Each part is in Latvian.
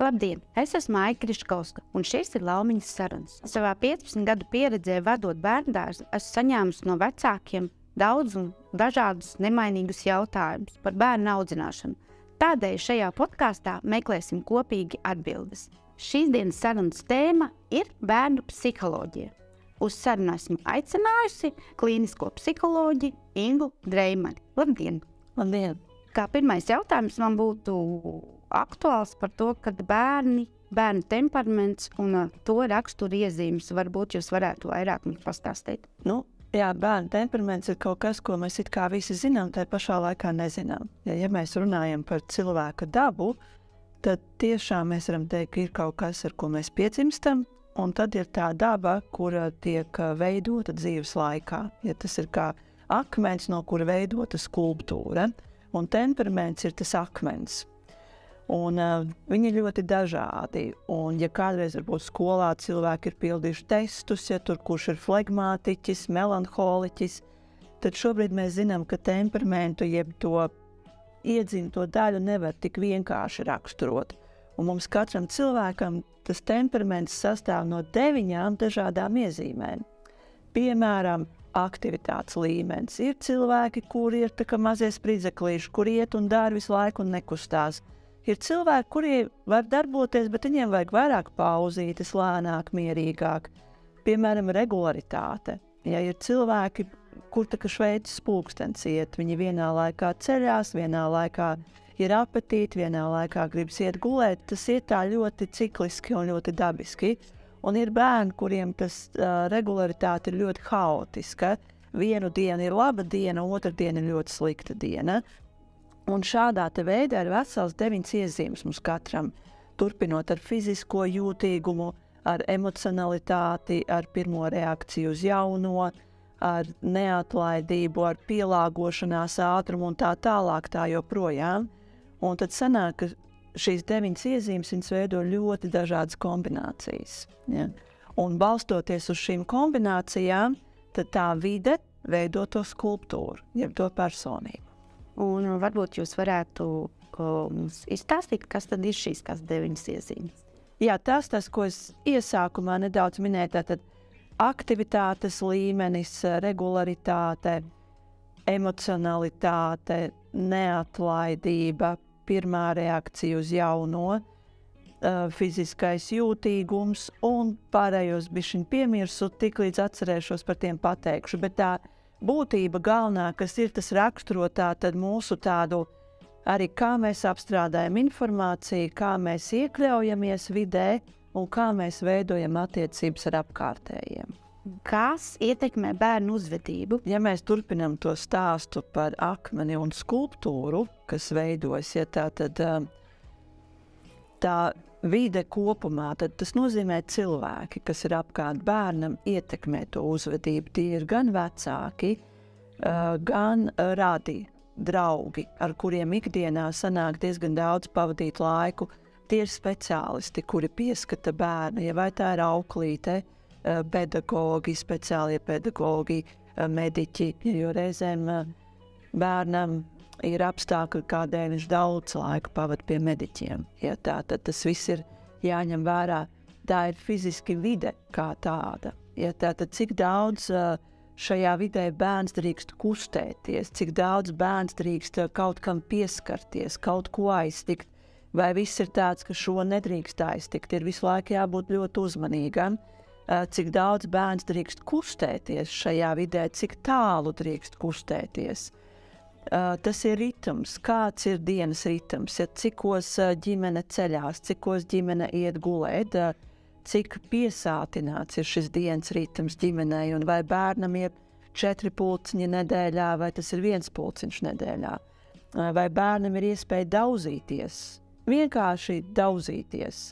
Labdien! Es esmu Aika Kriškovska, un šis ir Laumiņas sarunas. Savā 15 gadu pieredzē vadot bērndārzu, esmu saņēmusi no vecākiem daudz un dažādus nemainīgus jautājumus par bērnu audzināšanu. Tādēļ šajā podkāstā meklēsim kopīgi atbildes. Šīs dienas sarunas tēma ir bērnu psiholoģija. Uz sarunu esmu aicinājusi klīnisko psiholoģi Ingu Dreimani. Labdien! Labdien! Kā pirmais jautājums man būtu aktuāls par to, kad bērnu temperaments un to raksturu iezīmes, varbūt jūs varētu vairāk mums pastāstīt. Bērnu temperaments ir kaut kas, ko mēs it kā visi zinām, tai pašā laikā nezinām. Ja mēs runājam par cilvēka dabu, tad tiešām mēs varam teikt, ka ir kaut kas, ar ko mēs piedzimstam, un tad ir tā daba, kura tiek veidota dzīves laikā. Ja tas ir kā akmens, no kura veidota skulptūra, un temperaments ir tas akmens. Un viņi ir ļoti dažādi, un ja kādreiz varbūt skolā cilvēki ir pildījuši testus, ja tur kurš ir flegmātiķis, melanholiķis, tad šobrīd mēs zinām, ka temperamentu jeb to iedzimto daļu nevar tik vienkārši raksturot. Un mums katram cilvēkam tas temperaments sastāv no 9 dažādām iezīmēm. Piemēram, aktivitātes līmenis. Ir cilvēki, kuri ir tā kā mazie spridzeklīši, kuri iet un dara visu laiku un nekustās. Ir cilvēki, kuri var darboties, bet viņiem vajag vairāk pauzītes, lēnāk, mierīgāk. Piemēram, regularitāte. Ja ir cilvēki, kur tā kā šveicis pulkstens iet, viņi vienā laikā ceļās, vienā laikā ir apetīti, vienā laikā gribas iet gulēt, tas iet tā ļoti cikliski un ļoti dabiski. Un ir bērni, kuriem tas regularitāte ir ļoti haotiska. Vienu dienu ir laba diena, otru dienu ir ļoti slikta diena. Un šādā te veidā ir vesels 9 iezīmes mums katram, turpinot ar fizisko jūtīgumu, ar emocionalitāti, ar pirmo reakciju uz jauno, ar neatlaidību, ar pielāgošanās ātrumu un tā tālāk tā joprojām. Un tad sanāk, ka šīs 9 iezīmes viņas veido ļoti dažādas kombinācijas. Ja? Un balstoties uz šīm kombinācijām, tad tā vide veido to skulptūru, jeb to personību. Un varbūt jūs varētu mums izstāstīt, kas tad ir šīs 9 iezīmes? Jā, tas, ko es iesākumā nedaudz minēju, tātad aktivitātes līmenis, regularitāte, emocionalitāte, neatlaidība, pirmā reakcija uz jauno, fiziskais jūtīgums un pārējos bišķiņ piemirsu, tiklīdz atcerēšos par tiem pateikšu, bet tā būtība galvenā, kas ir tas raksturotā, tad mūsu tādu arī kā mēs apstrādājam informāciju, kā mēs iekļaujamies vidē un kā mēs veidojam attiecības ar apkārtējiem. Kas ietekmē bērnu uzvedību? Ja mēs turpinam to stāstu par akmeni un skulptūru, kas veidojas, ja tā vide kopumā, tad tas nozīmē cilvēki, kas ir apkārt bērnam, ietekmē to uzvedību. Tie ir gan vecāki, gan radi, draugi, ar kuriem ikdienā sanāk diezgan daudz pavadīt laiku. Tie ir speciālisti, kuri pieskata bērnu, ja vai tā ir auklīte, pedagogi, speciālie pedagogi, mediķi, jo reizēm bērnam ir apstākļi, kādēļ viņš daudz laika pavada pie mediķiem. Ja tā, tad tas viss ir jāņem vērā. Tā ir fiziski vide kā tāda. Ja tā, tad cik daudz šajā vidē bērns drīkst kustēties, cik daudz bērns drīkst kaut kam pieskarties, kaut ko aiztikt, vai viss ir tāds, ka šo nedrīkst aiztikt, ir visu laiku jābūt ļoti uzmanīgam. Cik daudz bērns drīkst kustēties šajā vidē, cik tālu drīkst kustēties. Tas ir ritms, kāds ir dienas ritms, ja cikos ģimene ceļās, cikos ģimene iet gulēt, cik piesātināts ir šis dienas ritms ģimenei, un vai bērnam ir 4 pulciņi nedēļā, vai tas ir 1 pulciņš nedēļā, vai bērnam ir iespēja daudzīties, vienkārši daudzīties,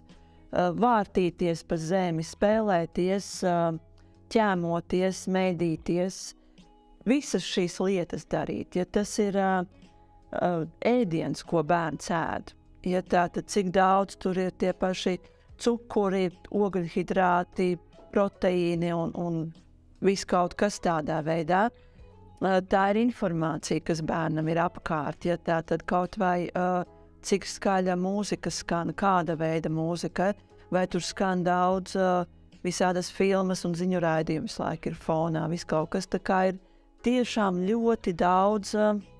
vārtīties pa zemi, spēlēties, ķēmoties, mēdīties, visas šīs lietas darīt. Ja tas ir ēdiens, ko bērns ēd, ja tā, tad cik daudz tur ir tie paši cukuri, ogļhidrāti, proteīni un viss kaut kas tādā veidā. Tā ir informācija, kas bērnam ir apkārt, ja tā tad kaut vai cik skaļa mūzika skan, kāda veida mūzika, vai tur skan daudz visādas filmas un ziņu raidījumus laika ir fonā, viss kaut kas. Tā kā ir tiešām ļoti daudz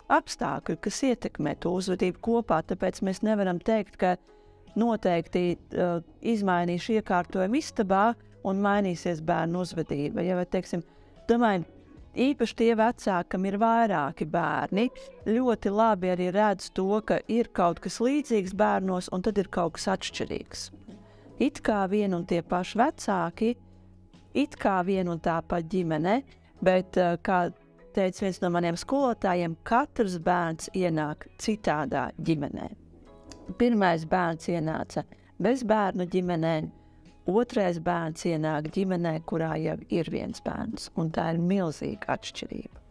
apstākļu, kas ietekmē to uzvedību kopā, tāpēc mēs nevaram teikt, ka noteikti izmainīšu iekārtojumu istabā un mainīsies bērnu uzvedība. Ja, vai, teiksim, domāju, īpaši tie vecāki, kam ir vairāki bērni, ļoti labi arī redz to, ka ir kaut kas līdzīgs bērnos un tad ir kaut kas atšķirīgs. It kā vien un tie paši vecāki, it kā vien un tā pat ģimene, bet, kā teica viens no maniem skolotājiem, katrs bērns ienāk citādā ģimenē. Pirmais bērns ienāca bez bērnu ģimenē, otrais bērns ienāk ģimenē, kurā jau ir viens bērns, un tā ir milzīga atšķirība.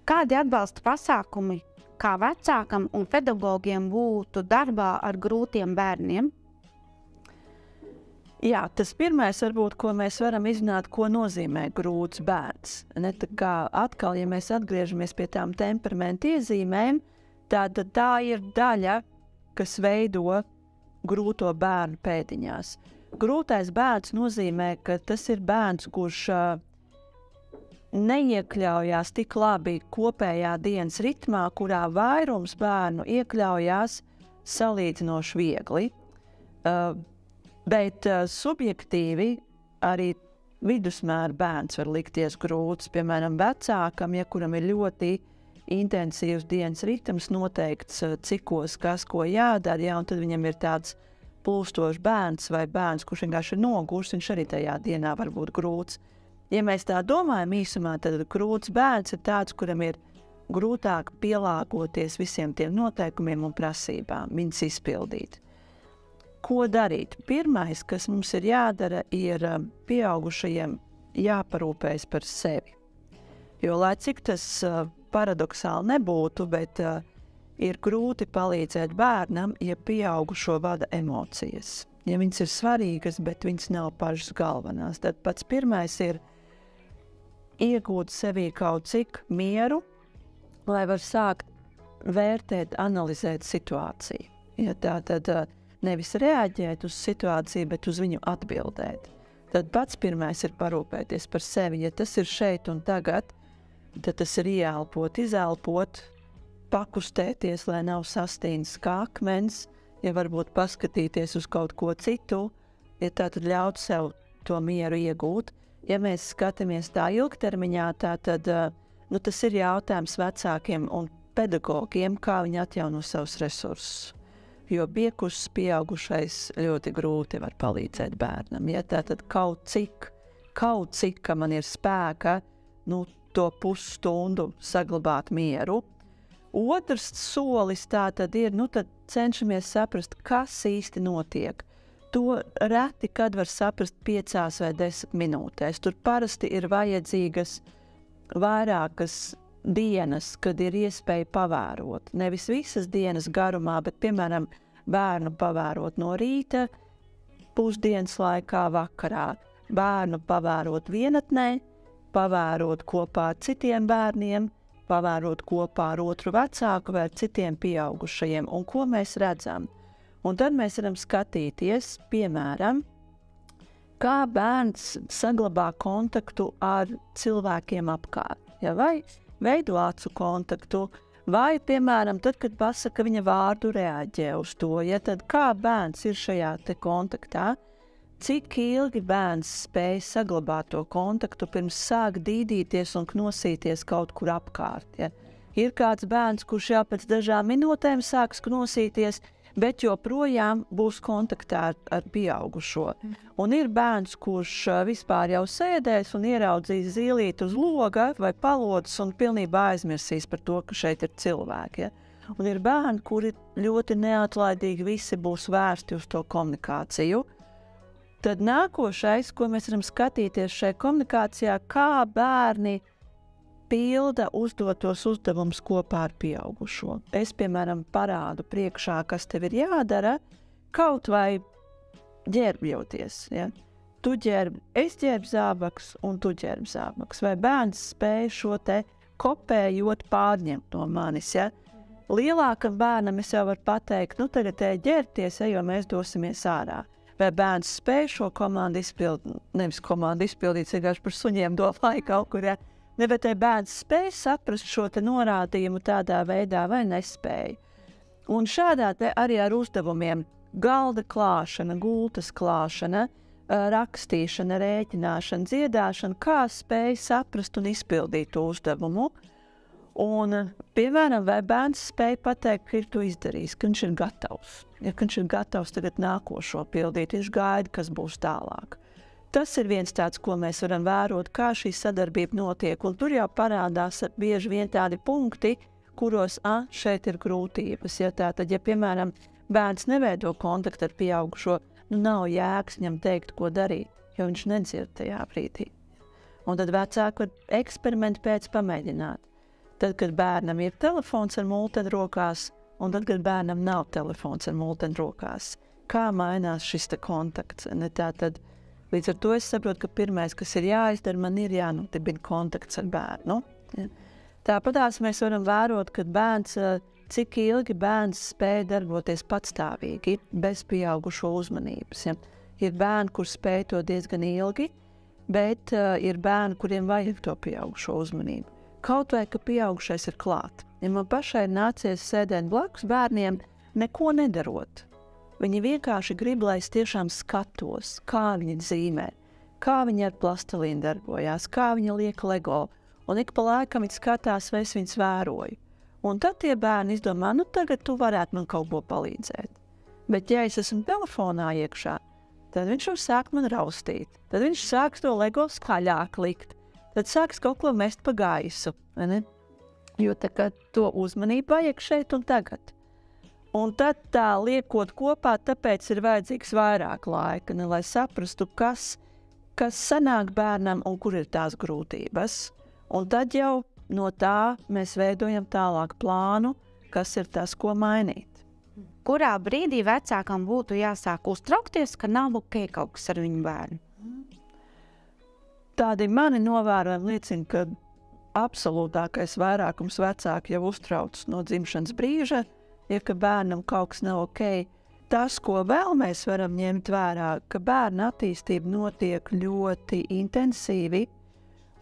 Kādi atbalsta pasākumi kā vecākam un pedagogiem būtu darbā ar grūtiem bērniem? Jā, tas pirmais varbūt, ko mēs varam izrunāt, ko nozīmē grūts bērns. Ne, tā kā atkal, ja mēs atgriežamies pie tām temperamenta iezīmēm, tad tā ir daļa, kas veido grūto bērnu pēdiņās. Grūtais bērns nozīmē, ka tas ir bērns, kurš neiekļaujās tik labi kopējā dienas ritmā, kurā vairums bērnu iekļaujās salīdzinoši viegli. Bet subjektīvi arī vidusmēra bērns var likties grūts. Piemēram, vecākam, ja kuram ir ļoti intensīvs dienas ritms, noteikts cikos, kas ko jādara, ja, un tad viņam ir tāds plūstošs bērns vai bērns, kurš vienkārši ir nogurs, viņš arī tajā dienā var būt grūts. Ja mēs tā domājam īsumā, tad grūts bērns ir tāds, kuram ir grūtāk pielāgoties visiem tiem noteikumiem un prasībām, viņus izpildīt. Ko darīt? Pirmais, kas mums ir jādara, ir pieaugušajiem jāparūpējas par sevi. Jo, lai cik tas paradoksāli nebūtu, bet ir grūti palīdzēt bērnam, ja pieaugušo vada emocijas. Ja viņas ir svarīgas, bet viņas nav pašas galvenās, tad pats pirmais ir iegūt sevī kaut cik mieru, lai var sākt vērtēt, analizēt situāciju. Ja tā tad nevis reaģēt uz situāciju, bet uz viņu atbildēt. Tad pats pirmais ir parūpēties par sevi. Ja tas ir šeit un tagad, tad tas ir ieelpot, izelpot, pakustēties, lai nav sastīns kā akmens, ja varbūt paskatīties uz kaut ko citu, ja tā tad ļaut sev to mieru iegūt. Ja mēs skatāmies tā ilgtermiņā, tad tas ir jautājums vecākiem un pedagogiem, kā viņi atjauno savus resursus. Jo biekus pieaugušais ļoti grūti var palīdzēt bērnam. Ja tā tad kaut cik, ka man ir spēka, to pusstundu saglabāt mieru. Otrs solis tā tad ir, tad cenšamies saprast, kas īsti notiek. To reti, kad var saprast 5 vai 10 minūtēs. Tur parasti ir vajadzīgas vairākas dienas, kad ir iespēja pavērot. Nevis visas dienas garumā, bet, piemēram, bērnu pavērot no rīta, pusdienas laikā, vakarā. Bērnu pavērot vienatnē, pavērot kopā ar citiem bērniem, pavērot kopā ar otru vecāku vai ar citiem pieaugušajiem. Un ko mēs redzam? Un tad mēs varam skatīties, piemēram, kā bērns saglabā kontaktu ar cilvēkiem apkārt. Ja, vai veido acu kontaktu, vai, piemēram, tad, kad pasaka viņa vārdu, reaģē uz to. Ja, tad kā bērns ir šajā te kontaktā, cik ilgi bērns spēj saglabāt to kontaktu pirms sāk dīdīties un knosīties kaut kur apkārt. Ja. Ir kāds bērns, kurš jau pēc dažām minūtēm sāks knosīties, bet joprojām būs kontaktā ar pieaugušo. Un ir bērns, kurš vispār jau sēdēs un ieraudzīs zīlīti uz loga vai palodas un pilnībā aizmirsīs par to, ka šeit ir cilvēki. Ja? Un ir bērni, kuri ļoti neatlaidīgi visi būs vērsti uz to komunikāciju. Tad nākošais, ko mēs varam skatīties šajā komunikācijā, kā bērni pilda uzdotos uzdevumus kopā ar pieaugušo. Es, piemēram, parādu priekšā, kas tev ir jādara, kaut vai ģērbjoties. Ja? Es ģērbu zābakus un tu ģērbi zābakus. Vai bērns spēj šo te kopējot pārņemt no manis. Ja? Lielākam bērnam es jau varu pateikt, nu tagad ģērties, jo mēs dosimies ārā. Vai bērns spēj šo komandu izpildīt, nevis komandu izpildīt, vienkārši par suņiem domāju kaut kur, ja. Ne, bet bērns spēj saprast šo te norādījumu tādā veidā vai nespēja. Un šādā te arī ar uzdevumiem galda klāšana, gultas klāšana, rakstīšana, rēķināšana, dziedāšana, kā spēj saprast un izpildīt to uzdevumu. Un, piemēram, vai bērns spēj pateikt, ka ir to izdarījis, ka viņš ir gatavs. Ja viņš ir gatavs tagad nākošo pildīt, viņš gaida, kas būs tālāk. Tas ir viens tāds, ko mēs varam vērot, kā šī sadarbība notiek. Un tur jau parādās bieži vien tādi punkti, kuros šeit ir grūtības. Ja tātad, ja, piemēram, bērns neveido kontaktu ar pieaugušo, nav jēgas viņam teikt, ko darīt, jo viņš nedzird tajā brīdī. Un tad vecāki var eksperimentu pēc pamēģināt. Tad, kad bērnam ir telefons ar multeni rokās, un tad, kad bērnam nav telefons ar multeni rokās, kā mainās šis kontakts. Tātad, līdz ar to es saprotu, ka pirmais, kas ir jāizdara, man ir jānodibina kontakts ar bērnu. Ja. Tāpatās mēs varam vērot, ka bērns, cik ilgi bērns spēj darboties patstāvīgi, bez pieaugušo uzmanības. Ja. Ir bērni, kur spēj to diezgan ilgi, bet ir bērni, kuriem vajag to pieaugušo uzmanību. Kaut vai, ka pieaugušais ir klāt. Ja man pašai nācies sēdēt blakus bērniem, neko nedarot. Viņi vienkārši grib, lai es tiešām skatos, kā viņi dzīmē, kā viņi ar plastelīnu darbojās, kā viņi liek lego. Un ik pa laikam viņi skatās, vai es viņus vēroju. Un tad tie bērni izdomā, tagad tu varētu man kaut ko palīdzēt. Bet ja es esmu telefonā iekšā, tad viņš var sākt man raustīt. Tad viņš sāks to lego skaļāk likt. Tad sāks kaut ko mest pa gaisu, ne? Jo tā kā to uzmanību vajag šeit un tagad. Un tad tā liekot kopā, tāpēc ir vajadzīgs vairāk laika, ne, lai saprastu, kas sanāk bērnam un kur ir tās grūtības. Un tad jau no tā mēs veidojam tālāk plānu, kas ir tas, ko mainīt. Kurā brīdī vecākam būtu jāsāk uztraukties, ka nav ok kaut kas ar viņu bērnu? Tādi mani novērojumi liecina, ka absolūtākais vairākums vecāki jau uztrauc no dzimšanas brīža, ja ka bērnam kaut kas nav ok. Tas, ko vēl mēs varam ņemt vērā, ka bērna attīstība notiek ļoti intensīvi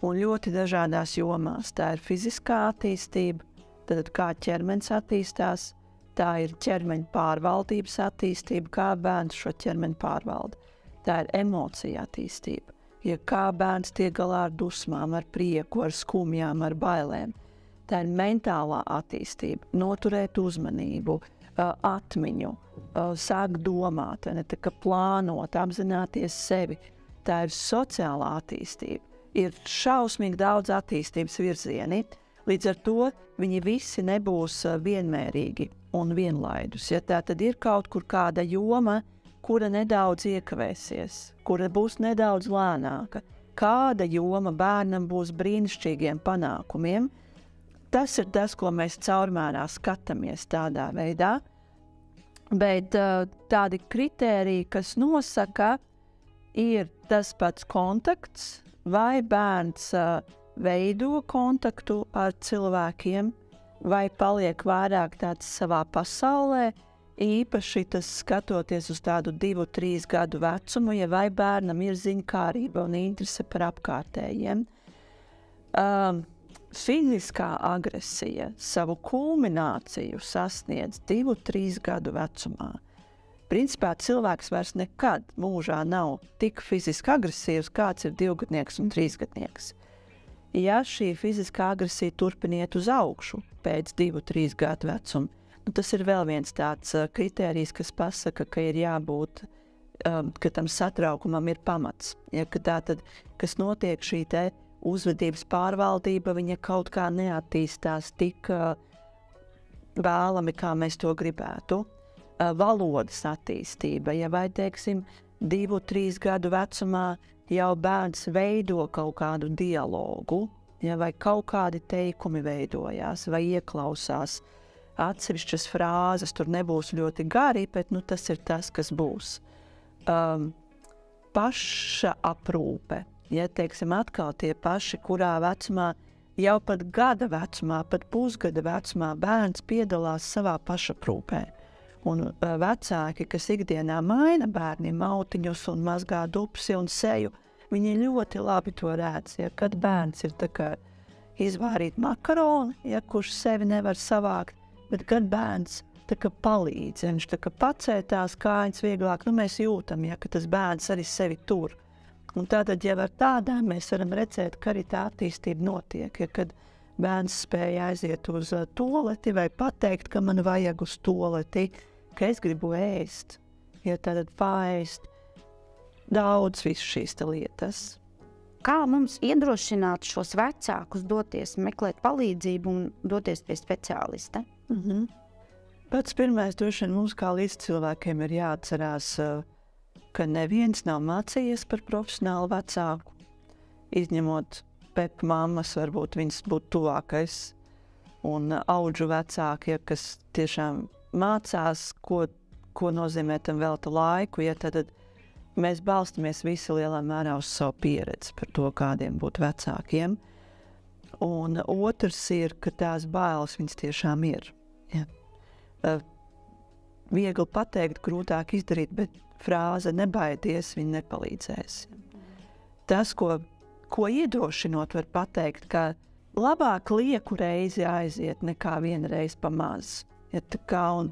un ļoti dažādās jomās. Tā ir fiziskā attīstība, tad kā ķermenis attīstās, tā ir ķermeņa pārvaldības attīstība, kā bērns šo ķermeni pārvalda. Tā ir emocija attīstība. Ja kā bērns tiek galā ar dusmām, ar prieku, ar skumjām, ar bailēm. Tā ir mentālā attīstība, noturēt uzmanību, atmiņu, sākt domāt, tā kā plānot, apzināties sevi. Tā ir sociālā attīstība. Ir šausmīgi daudz attīstības virzieni, līdz ar to viņi visi nebūs vienmērīgi un vienlaidus. Ja tā tad ir kaut kur kāda joma, kura nedaudz iekavēsies, kura būs nedaudz lēnāka, kāda joma bērnam būs brīnišķīgiem panākumiem, tas ir tas, ko mēs caurmērā skatāmies tādā veidā. Bet tādi kritēriji, kas nosaka, ir tas pats kontakts, vai bērns veido kontaktu ar cilvēkiem, vai paliek vairāk tāds savā pasaulē, īpaši tas skatoties uz tādu 2-3 gadu vecumu, ja vai bērnam ir ziņkārība un interese par apkārtējiem. Fiziskā agresija savu kulmināciju sasniedz 2-3 gadu vecumā. Principā cilvēks vairs nekad mūžā nav tik fiziski agresīvs, kāds ir 2-gadnieks un 3-gadnieks. Ja šī fiziskā agresija turpiniet uz augšu pēc 2-3 gadu vecuma, tas ir vēl viens tāds kritērijs, kas pasaka, ka ir jābūt, ka tam satraukumam ir pamats. Ja, ka tātad, kas notiek šī te uzvedības pārvaldība, viņa kaut kā neattīstās tik vēlami, kā mēs to gribētu. Valodas attīstība, ja vai, teiksim, 2-3 gadu vecumā jau bērns veido kaut kādu dialogu, ja vai kaut kādi teikumi veidojās vai ieklausās, atsevišķas frāzes, tur nebūs ļoti gari, bet tas ir tas, kas būs. Paša aprūpe, ja teiksim atkal tie paši, kurā vecumā jau pat gada vecumā, pat pusgada vecumā bērns piedalās savā pašaprūpē. Un vecāki, kas ikdienā maina bērniem mautiņus un mazgā dupsi un seju, viņi ļoti labi to redz. Ja, kad bērns ir tā kā izvārīt makaroni, ja, kurš sevi nevar savākt, bet kad bērns tā kā palīdz, ja, viņš tā kā pacētās kājas vieglāk, mēs jūtam, ja, ka tas bērns arī sevi tur. Un tātad jau ar tādām mēs varam redzēt, ka arī tā attīstība notiek, ja, kad bērns spēja aiziet uz tualeti vai pateikt, ka man vajag uz tualeti, ka es gribu ēst, ja tātad paēst daudz visu šīs lietas. Kā mums iedrošināt šos vecākus doties meklēt palīdzību un doties pie speciālista? Pats pirmais droši vien mums kā līdzcilvēkiem ir jāatcerās, ka neviens nav mācījies par profesionālu vecāku. Izņemot Pepa mammas, varbūt viņas būtu tuvākais, un audžu vecāki, ja, kas tiešām mācās, ko nozīmē tam velta laiku, ja tad mēs balstamies visi lielā mērā uz savu pieredzi par to, kādiem būt vecākiem. Un otrs ir, ka tās bailes viņas tiešām ir. Ja. Viegli pateikt, grūtāk izdarīt, bet frāze nebaidies, viņa nepalīdzēs. Tas, ko iedrošinot var pateikt, ka labāk lieku reizi aiziet nekā viena reize pa maz. Ja, tā kā un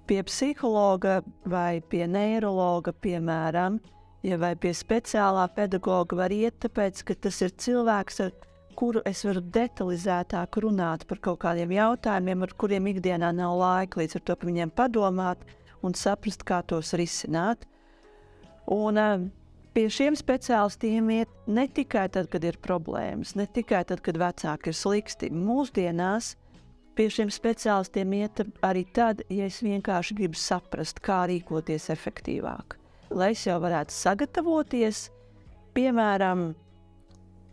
pie psihologa vai pie neirologa, piemēram, ja, vai pie speciālā pedagoga var iet, tāpēc, ka tas ir cilvēks, ar kuru es varu detalizētāk runāt par kaut kādiem jautājumiem, ar kuriem ikdienā nav laika, līdz ar to par viņiem padomāt un saprast, kā tos risināt. Un pie šiem speciālistiem iet ne tikai tad, kad ir problēmas, ne tikai tad, kad vecāki ir slikti. Mūsdienās pie šiem speciālistiem iet arī tad, ja es vienkārši gribu saprast, kā rīkoties efektīvāk. Lai es jau varētu sagatavoties, piemēram,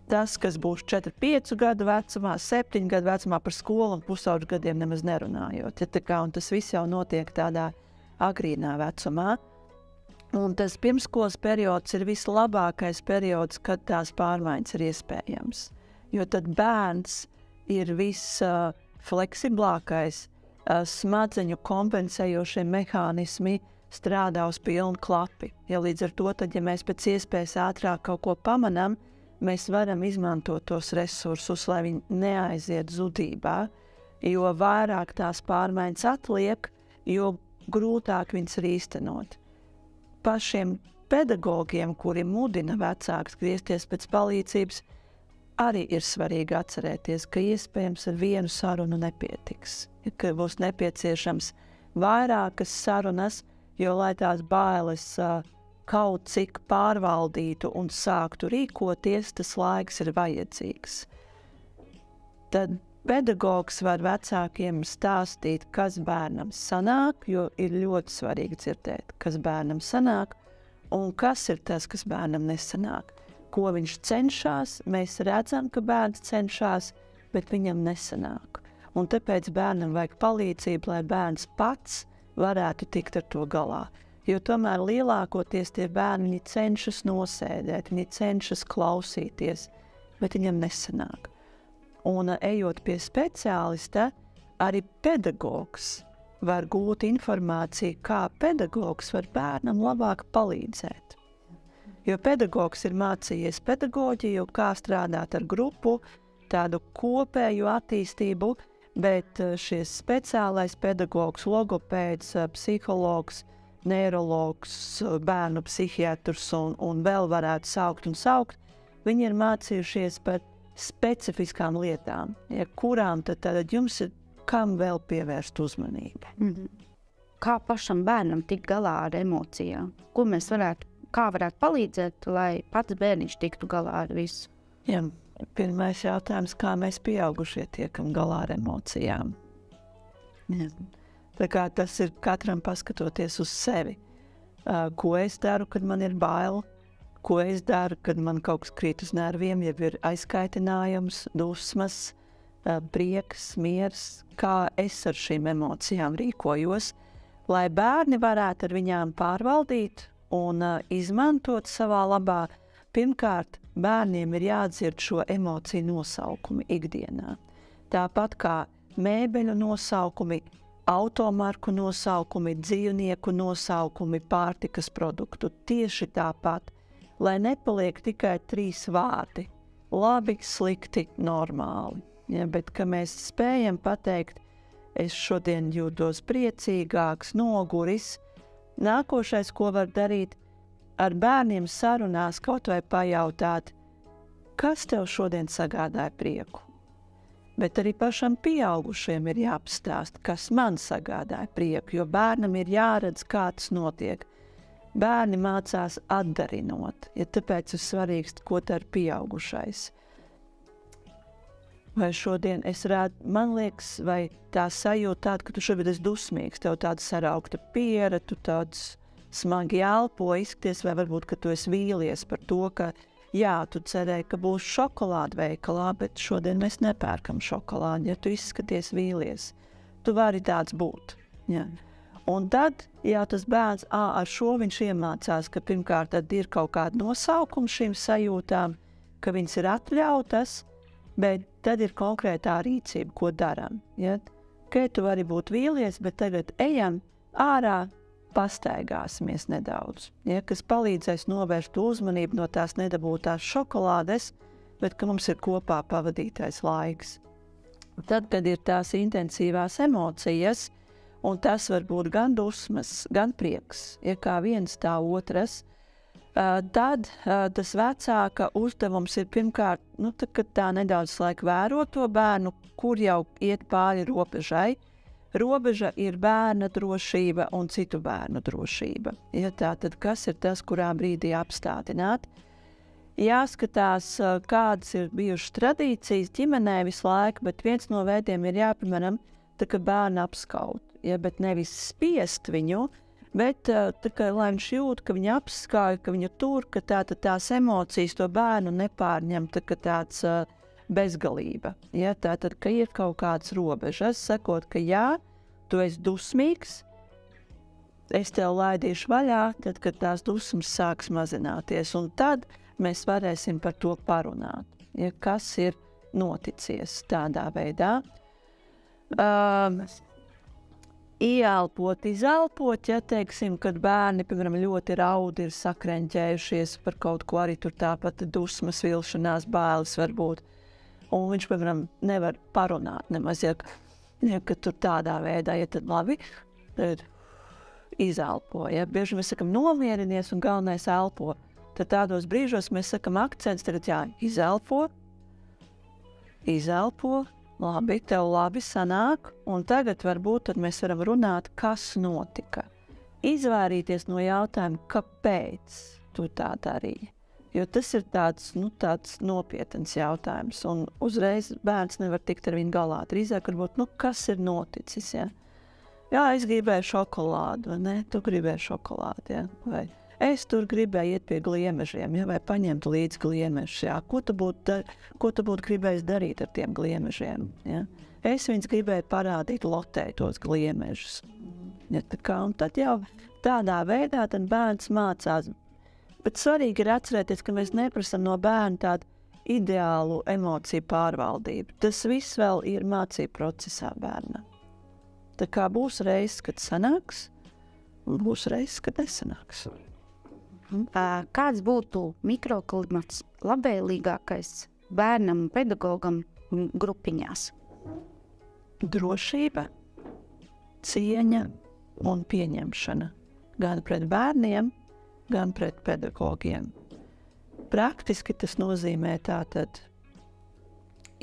tas, kas būs 4-5 gadu vecumā, 7 gadu vecumā par skolu un pusauģu gadiem nemaz nerunājot. Ja, tā kā, un tas viss jau notiek tādā agrīnā vecumā. Un tas pirmskolas periods ir vislabākais periods, kad tās pārmaiņas ir iespējams. Jo tad bērns ir visfleksiblākais, smadzeņu kompensējošie mehānismi strādā uz pilnu klapi. Ja līdz ar to, tad, ja mēs pēc iespējas ātrāk kaut ko pamanām, mēs varam izmantot tos resursus, lai viņi neaiziet zudībā, jo vairāk tās pārmaiņas atliek, jo grūtāk viņas ir īstenot. Pašiem pedagogiem, kuri mudina vecākus griezties pēc palīdzības, arī ir svarīgi atcerēties, ka iespējams ar vienu sarunu nepietiks, ka būs nepieciešams vairākas sarunas, jo lai tās bailes kaut cik pārvaldītu un sāktu rīkoties, tas laiks ir vajadzīgs. Tad pedagogs var vecākiem stāstīt, kas bērnam sanāk, jo ir ļoti svarīgi dzirdēt, kas bērnam sanāk un kas ir tas, kas bērnam nesanāk. Ko viņš cenšas, mēs redzam, ka bērns cenšas, bet viņam nesanāk. Un tāpēc bērnam vajag palīdzību, lai bērns pats varētu tikt ar to galā. Jo tomēr lielākoties tie bērni cenšas nosēdēt, viņi cenšas klausīties, bet viņam nesanāk. Un ejot pie speciālista, arī pedagogs var gūt informāciju, kā pedagogs var bērnam labāk palīdzēt. Jo pedagogs ir mācījies pedagoģiju, kā strādāt ar grupu, tādu kopēju attīstību, bet šis speciālais pedagogs, logopēds, psihologs, neirologs, bērnu psihiatrs un vēl varētu saukt, viņi ir mācījušies par specifiskām lietām, ja, kurām tad jums ir kam vēl pievērst uzmanību. Kā pašam bērnam tikt galā ar emocijām? Kā varētu palīdzēt, lai pats bērniņš tiktu galā ar visu? Jā, pirmais jautājums, kā mēs pieaugušie tiekam galā ar emocijām? Jā. Tā kā tas ir katram paskatoties uz sevi. Ko es daru, kad man ir bail? Ko es daru, kad man kaut kas krīt uz nerviem, ja ir aizkaitinājums, dusmas, prieks, miers? Kā es ar šīm emocijām rīkojos, lai bērni varētu ar viņām pārvaldīt un izmantot savā labā? Pirmkārt, bērniem ir jādzird šo emociju nosaukumu ikdienā. Tāpat kā mēbeļu nosaukumi, automarku nosaukumi, dzīvnieku nosaukumi, pārtikas produktu. Tieši tāpat, lai nepaliek tikai 3 vārdi – labi, slikti, normāli. Ja, bet ka mēs spējam pateikt, es šodien jūtos priecīgāks, noguris. Nākošais, ko var darīt, ar bērniem sarunās kaut vai pajautāt, kas tev šodien sagādāja prieku. Bet arī pašam pieaugušiem ir jāapstāst, kas man sagādāja prieku, jo bērnam ir jāredz, kā tas notiek. Bērni mācās atdarinot, ja tāpēc ir svarīgs, ko dara pieaugušais. Vai šodien es redzu, man liekas, vai tā sajūta tāda, ka tu šobrīd esi dusmīgs, tev tāda saraukta piera, tu tāds smagi elpo, izskaties, vai varbūt, ka tu esi vīlies par to, ka jā, tu cerēji, ka būs šokolāde veikalā, bet šodien mēs nepērkam šokolādi, ja tu izskaties vīlies. Tu vari tāds būt. Ja. Un tad, ja tas bērns, ar šo viņš iemācās, ka pirmkārt tad ir kaut kāda nosaukuma šīm sajūtām, ka viņas ir atļautas, bet tad ir konkrētā rīcība, ko daram. Ja? Ka tu vari būt vīlies, bet tagad ejam ārā, pastaigāsimies nedaudz, ja? Kas palīdzēs novērst uzmanību no tās nedabūtās šokolādes, bet ka mums ir kopā pavadītais laiks. Tad, kad ir tās intensīvās emocijas, un tas var būt gan dusmas, gan prieks, ja kā viens tā otras, tad tas vecāka uzdevums ir pirmkārt, tā nedaudz laika vērot to bērnu, kur jau iet pāri robežai. Robeža ir bērna drošība un citu bērnu drošība. Ja tātad, kas ir tas, kurā brīdī apstādināt? Jāskatās, kādas ir bijušas tradīcijas ģimenē visu laiku, bet viens no veidiem ir jāpiemēram, tā kā bērnu apskaut, ja, bet nevis spiest viņu, bet lai viņš jūt, ka viņa apskauj, ka viņa tur, ka tās emocijas to bērnu nepārņem, tāds bezgalība. Ja, tātad, ka ir kaut kāds robežas, sakot, ka jā, tu esi dusmīgs, es tev laidīšu vaļā, tad, kad tās dusmas sāks mazināties, un tad mēs varēsim par to parunāt, ja, kas ir noticies tādā veidā. Ieelpot, izelpot, ja teiksim, kad bērni, piemēram, ļoti raudi ir sakreņķējušies par kaut ko, arī tur tāpat dusmas, vilšanās, bailes var būt. Un viņš, piemēram, nevar parunāt nemaz, ja ka tur tādā veidā, ja tad labi, tad izelpo, ja. Bieži mēs sakam nomierinies un galvenais elpo. Tad tādos brīžos mēs sakam akcents, tad jā, izelpo, labi, tev labi sanāk, un tagad varbūt tad mēs varam runāt, kas notika. Izvairīties no jautājuma, kāpēc tu tā darīji. Jo tas ir tāds nopietns jautājums, un uzreiz bērns nevar tikt ar viņu galā. Drīzāk varbūt, kas ir noticis, ja? Jā, es gribēju šokolādu, vai ne? Tu gribēji šokolādu, ja? Vai es tur gribēju iet pie gliemežiem, ja? Vai paņemt līdz gliemežus, jā? Ko tu būtu gribējis darīt ar tiem gliemežiem, ja? Es viņus gribēju parādīt lotē tos gliemežus. Ja, un tad jau tādā veidā tad bērns mācās. Bet svarīgi ir atcerēties, ka mēs neprasam no bērna tādu ideālu emociju pārvaldību. Tas viss vēl ir mācību procesā bērnam. Tā kā būs reizes, kad sanāks, un būs reizes, kad nesanāks. Kāds būtu mikroklimats labvēlīgākais bērnam un pedagogam grupiņās? Drošība, cieņa un pieņemšana. Gan pret bērniem, gan pret pedagogiem. Praktiski tas nozīmē tātad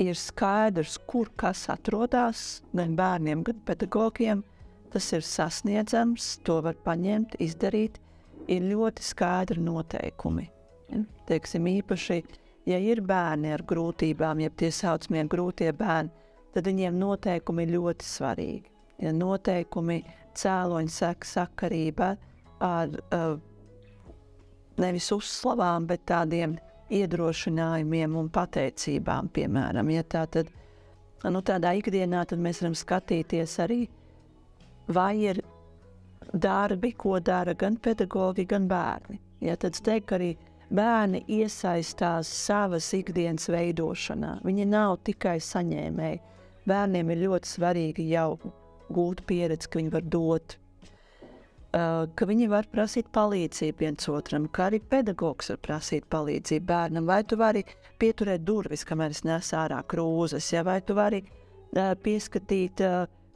ir skaidrs, kur kas atrodas, gan bērniem, gan pedagogiem. Tas ir sasniedzams, to var paņemt, izdarīt. Ir ļoti skaidri noteikumi. Ja? Teiksim, īpaši, ja ir bērni ar grūtībām, ja tie saucamie grūtie bērni, tad viņiem noteikumi ir ļoti svarīgi. Ja noteikumi cēloņa sakarība ar nevis uzslavām, bet tādiem iedrošinājumiem un pateicībām, piemēram. Ja tādā ikdienā tad mēs varam skatīties arī, vai ir darbi, ko dara gan pedagogi, gan bērni. Ja tad es teiktu, ka arī bērni iesaistās savas ikdienas veidošanā. Viņi nav tikai saņēmēji. Bērniem ir ļoti svarīgi jau gūt pieredzi, ka viņi var dot, ka viņi var prasīt palīdzību viens otram, ka arī pedagogs var prasīt palīdzību bērnam, vai tu vari pieturēt durvis, kamēr es nesu ārā krūzes, ja, vai tu vari pieskatīt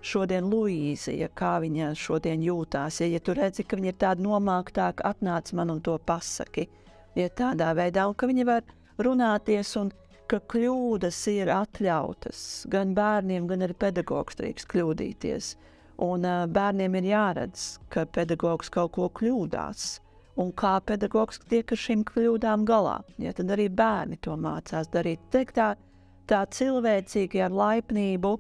šodien Luīzi, ja kā viņa šodien jūtās, ja tu redzi, ka viņa ir tāda nomāktāka, atnāc man un to pasaki, ja tādā veidā, un ka viņi var runāties un ka kļūdas ir atļautas, gan bērniem, gan arī pedagogs drīkst kļūdīties. Un bērniem ir jāredz, ka pedagogs kaut ko kļūdās, un kā pedagogs tiek ar šīm kļūdām galā. Ja, tad arī bērni to mācās darīt. Tā cilvēcīgi ar laipnību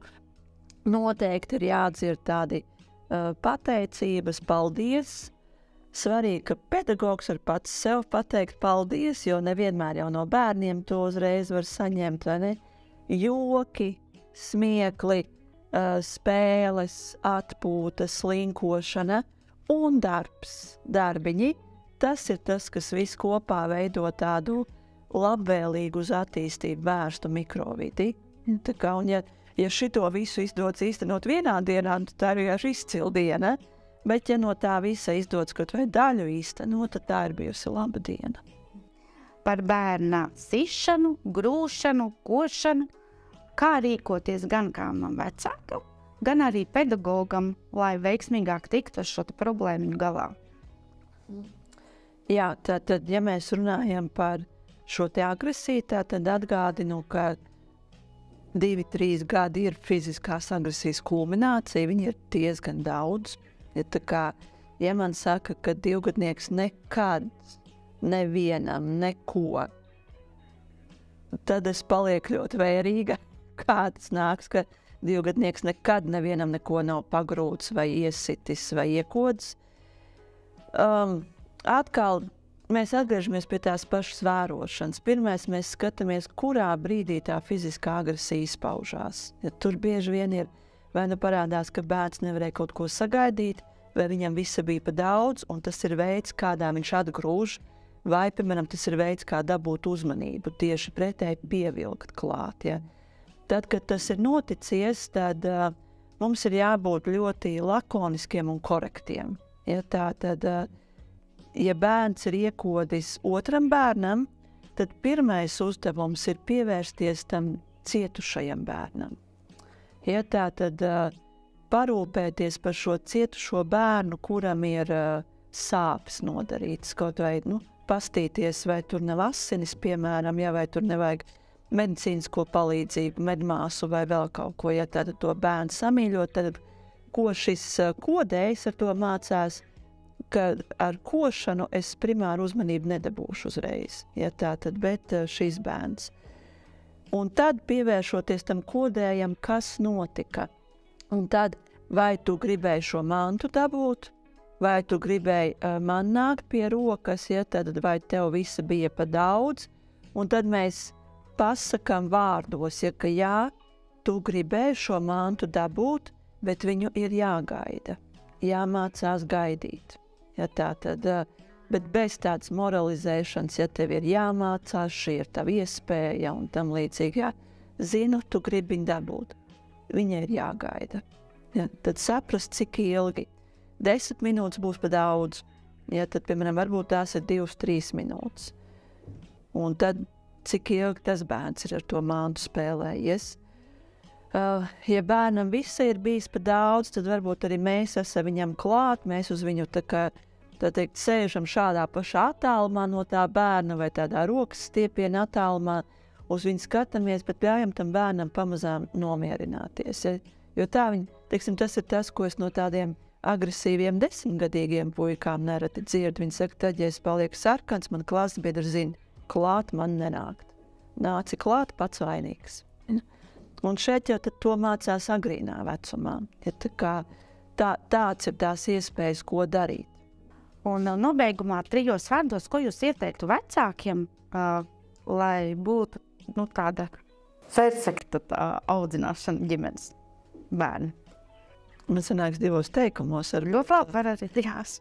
noteikti ir jādzird tādi pateicības, paldies. Svarīgi, ka pedagogs var pats sev pateikt paldies, jo nevienmēr jau no bērniem to uzreiz var saņemt, vai ne? Joki, smiekli, spēles, atpūta, slinkošana un darbs, darbiņi. Tas ir tas, kas viss kopā veido tādu labvēlīgu uz attīstību vērstu mikrovidi. Tā kā, un ja šito visu izdodas īstenot vienā dienā, tad tā ir vienkārši izcila diena. Bet, ja no tā visa izdodas kaut vai daļu īstenot, tad tā ir bijusi laba diena. Par bērna sišanu, grūšanu, košanu, kā rīkoties gan kādam vecākam, gan arī pedagogam, lai veiksmīgāk tiktu ar šo problēmu galā. Jā, tad, ja mēs runājam par šo te agresiju, tad atgādinu, ka 2-3 gadi ir fiziskās agresijas kulminācija, viņi ir diezgan daudz. Ja tā kā, ja man saka, ka 2-gadnieks nekad nevienam neko, tad es palieku ļoti vērīga, kā tas nāks, ka 2-gadnieks nekad nevienam neko nav pagrūts vai iesitis vai iekods. Atkal mēs atgriežamies pie tās pašas vērošanas. Pirmais mēs skatāmies, kurā brīdī tā fiziskā agresija izpaužās. Ja tur bieži vien ir vai nu parādās, ka bērns nevarēja kaut ko sagaidīt, vai viņam visa bija pa daudz, un tas ir veids, kādā viņš atgrūž, vai, piemēram, tas ir veids, kā dabūt uzmanību, tieši pretēji pievilkt klāt. Ja. Tad, kad tas ir noticies, tad mums ir jābūt ļoti lakoniskiem un korektiem. Ja, tad, ja bērns ir iekodis otram bērnam, tad pirmais uzdevums ir pievērsties tam cietušajam bērnam. Ja, tā tad parūpēties par šo cietušo bērnu, kuram ir sāpes nodarītas, kaut vai pastīties, vai tur nav asinis, piemēram, ja, vai tur nevajag medicīnisko palīdzību, medmāsu vai vēl kaut ko, ja tad to bērnu samīļot, tad ko šis kodējs ar to mācās, ka ar košanu es primāru uzmanību nedabūšu uzreiz, ja tā tad, bet šis bērns. Un tad pievēršoties tam kodējam, kas notika. Un tad, vai tu gribēji šo mantu dabūt, vai tu gribēji man nākt pie rokas, ja, tad vai tev visa bija pa daudz, un tad mēs pasakam vārdos, ja, ka jā, tu gribēji šo mantu dabūt, bet viņu ir jāgaida, jāmācās gaidīt. Ja, tā tad, bet bez tādas moralizēšanas, ja tev ir jāmācās, šī ir tava iespēja un tam līdzīgi, jā, zinu, tu gribi viņu dabūt. Viņai ir jāgaida. Ja, tad saprast, cik ilgi. 10 minūtes būs pa daudz. Ja, tad, piemēram, varbūt tās ir 2-3 minūtes. Un tad, cik ilgi tas bērns ir ar to mantu spēlējies. Ja bērnam visa ir bijis pa daudz, tad varbūt arī mēs esam viņam klāt, mēs uz viņu tā teikt, sēžam šādā pašā attālumā no tā bērna vai tādā rokas stiepiena attālumā, uz viņu skatāmies, bet ļaujam tam bērnam pamazām nomierināties. Ja? Jo tā teiksim, tas ir tas, ko es no tādiem agresīviem 10-gadīgiem puikām nereti dzirdu. Viņi saka, tad, ja es palieku sarkans, man klases biedri zina, klāt man nenākt. Nāci klāt, pats vainīgs. Ja? Un šeit jau tad to mācās agrīnā vecumā. Ja? Tāds ir tās iespējas, ko darīt. Un nobeigumā 3 vārdos, ko jūs ieteiktu vecākiem, lai būtu tāda perfekta audzināšana ģimenes bērni? Man sanāks 2 teikumos. Ļoti labi, var arī 3.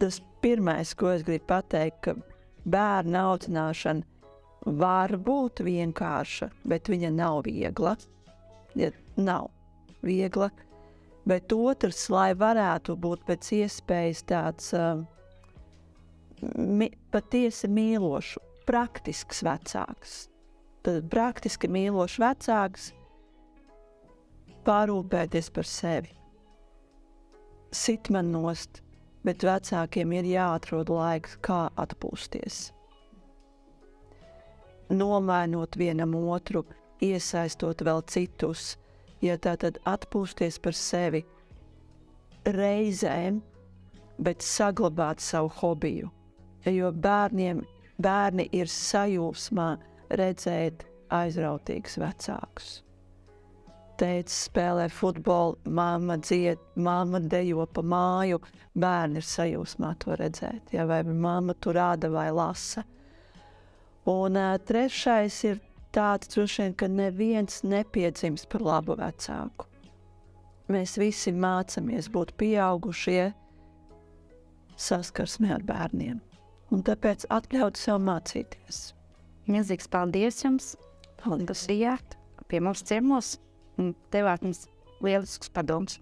Tas pirmais, ko es gribu pateikt, ka bērna audzināšana var būt vienkārša, bet viņa nav viegla. Ja, nav viegla. Bet otrs, lai varētu būt pēc iespējas tāds patiesi mīlošs, praktisks vecāks. Tad praktiski mīlošs vecāks parūpēties par sevi. Sit man nost, bet vecākiem ir jāatrod laiks, kā atpūsties. Nomainot vienam otru, iesaistot vēl citus, ja tātad atpūsties par sevi reizēm, bet saglabāt savu hobiju. Jo bērni ir sajūsmā redzēt aizrautīgus vecākus. Tētis spēlē futbolu, mamma dzied, mamma dejo pa māju, bērni ir sajūsmā to redzēt, ja, vai mamma tur rāda vai lasa. Un trešais ir tāds, droši vien, ka neviens nepiedzimst par labu vecāku. Mēs visi mācamies būt pieaugušie saskarsmē ar bērniem. Un tāpēc atļaut sev mācīties. Milzīgs paldies jums, kas bijāt pie mums ciemos un devāt mums lielisks padoms.